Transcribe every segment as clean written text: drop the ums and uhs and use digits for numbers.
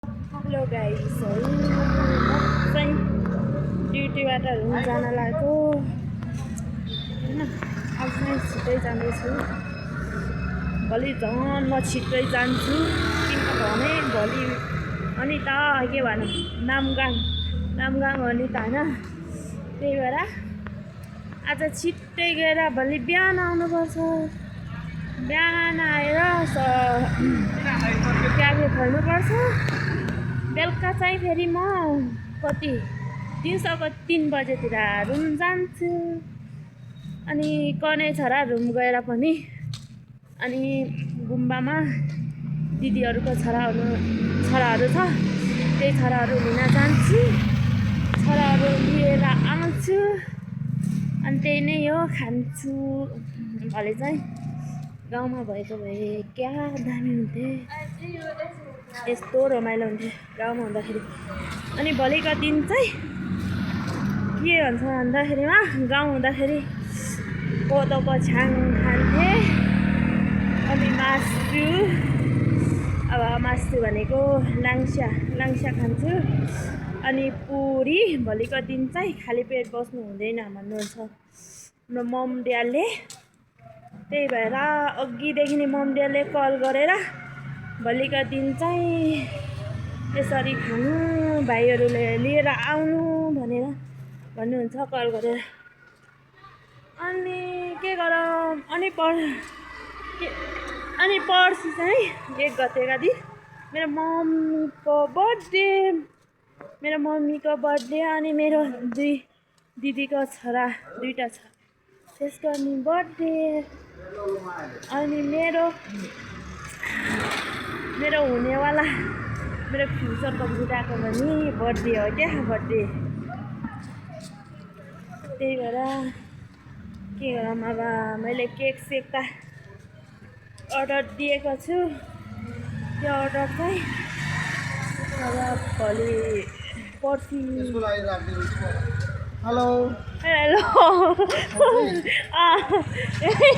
Hello guys चाहिँ ड्युटीबाट room जान लागेको होइन। आज चाहिँ छिटै जाँदैछु। भोलि झन् म छिटै जान्छु किनभने भोलि अनि त के भनौँ नामगाङ हो नि त होइन। त्यही भएर आज छिट्टै गएर भोलि बिहान आउनुपर्छ। बिहान आएर क्याफे खोल्नुपर्छ। बेलुका चाहिँ फेरि म कति दिउँसोको 3 बजेतिर रुम जान्छु। अनि कने छोरा रुम गएर पनि अनि गुम्बामा दिदीहरूको छोराहरू छ। त्यही छोराहरू लिन जान्छु। छोराहरू लिएर आउँछु अनि त्यही नै हो खान्छु। भोलि चाहिँ गाउँमा भएको भए क्या दामी हुन्थ्यो। यस्तो रमाइलो हुन्थ्यो गाउँमा हुँदाखेरि। अनि भोलिको दिन चाहिँ के भन्छ भन्दाखेरिमा गाउँ हुँदाखेरि कोदोको छाङ खान्थे। अनि मासु, अब मासु भनेको लाङ्सा खान्छु। अनि पुरी। भोलिको दिन चाहिँ खाली पेट बस्नु हुँदैन भन्नुहुन्छ हाम्रो मम ड्याडले। त्यही भएर अघिदेखि नै मम ड्याडले कल गरेर भोलिको दिन चाहिँ यसरी खानु, भाइहरूले लिएर आउनु भनेर भन्नुहुन्छ कल गरेर। अनि के गरौँ अनि पर्सि चाहिँ 1 गतेका दिन मेरो मम्मीको बर्थडे अनि मेरो 2 दिदीको छोरा 2टा छ त्यसको अनि बर्थडे। अनि मेरो हुनेवाला मेरो फ्युचरको बुढाको पनि बर्थडे हो क्या बर्थडे। त्यही भएर के गरौँ अब मैले केक सेक अर्डर दिएको छु। त्यो अर्डर चाहिँ अब भोलि पर्सि। हेलो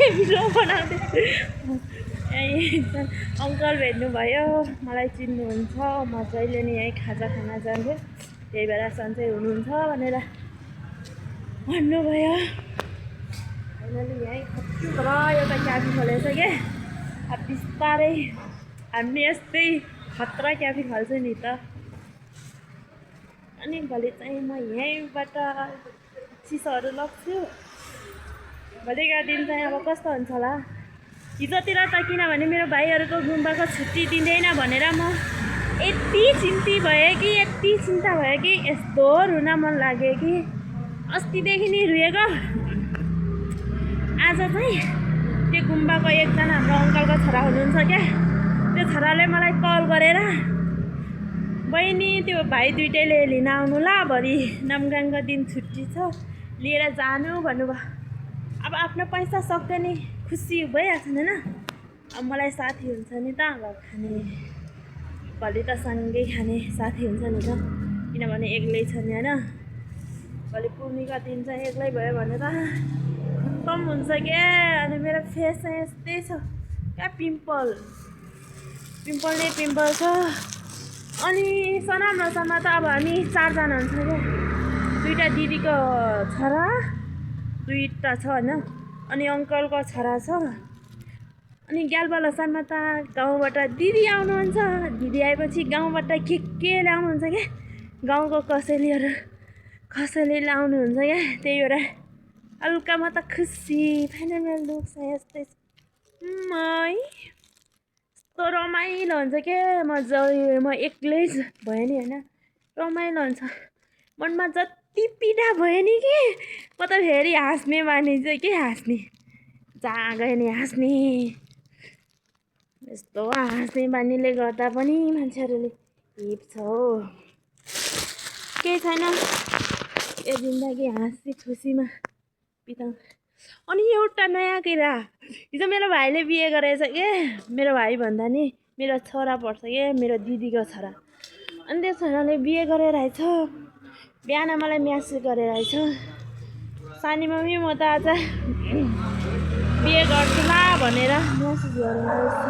भिडियो बनाउँदै अङ्कल भेट्नुभयो। मलाई चिन्नुहुन्छ। म जहिले नि यहीँ खाजा खान जान्थेँ। त्यही भएर सन्चै हुनुहुन्छ भनेर भन्नुभयो। फाइनली यहीँ खत्र एउटा क्याफे खोलेछ क्या। अब बिस्तारै हामी यस्तै खतरा क्याफे खोल्छु नि त। अनि भोलि चाहिँ म यहीँबाट चिसोहरू लग्छु। भोलिका दिन चाहिँ अब कस्तो हुन्छ होला। हिजोतिर त किनभने मेरो भाइहरूको गुम्बाको छुट्टी दिँदैन भनेर म यति चिन्ता भयो कि यस्तो रुन मन लाग्यो कि अस्तिदेखि नै रुएको। आज चाहिँ त्यो गुम्बाको एकजना हाम्रो अङ्कलको छोरा हुनुहुन्छ क्या। त्यो छोराले मलाई कल गरेर बहिनी त्यो भाइ 2टैले लिन आउनु ल, भरि नामगाङको दिन छुट्टी छ लिएर जानु भन्नुभयो। अब आफ्नो पैसा सक्यो नि खुसी भइहाल्छ नि होइन। अब मलाई साथी हुन्छ नि त अब खाने। भोलि त सँगै खाने साथी हुन्छ नि त किनभने एक्लै छ नि होइन। भोलि पूर्णिका दिन चाहिँ एक्लै भयो भने त खत्तम हुन्छ क्या। अनि मेरो फेस चाहिँ यस्तै छ क्या, पिम्पल छ। अनि सनामसँग त अब हामी 4 जना हुन्छ क्या। 2टा दिदीको छोरा 2टा छ होइन। अनि अङ्कलको छोरा छ। अनि ग्यालबालसानमा त गाउँबाट दिदी आउनुहुन्छ। दिदी आएपछि गाउँबाट के ल्याउनुहुन्छ क्या। गाउँको कसैले ल्याउनुहुन्छ क्या। त्यही भएर हल्कामा त खुसी। फाइनल लुक चाहिँ यस्तै यस्तो रमाइलो हुन्छ क्या। म एक्लै भयो नि होइन रमाइलो हुन्छ। मनमा जति पीडा भयो नि कि म त फेरि हाँस्ने बानी चाहिँ के हाँस्ने, जहाँ गयो नि हाँस्ने। यस्तो हाँस्ने बानीले गर्दा पनि मान्छेहरूले हिप्छ हो। केही छैन, यो जिन्दगी हाँसी खुसीमा बिताउँ। अनि एउटा नयाँ कुरा, हिजो मेरो भाइले बिहे गरेछ के। मेरो भाइ भन्दा नि मेरो छोरा पर्छ क्या, मेरो दिदीको छोरा। अनि त्यो छोराले बिहे गरेर रहेछ। बिहान मलाई म्यासेज गरेर रहेछ, सानी मम्मी म त आज बिहे गर्छु ला भनेर म्यासेज गरेर रहेछ।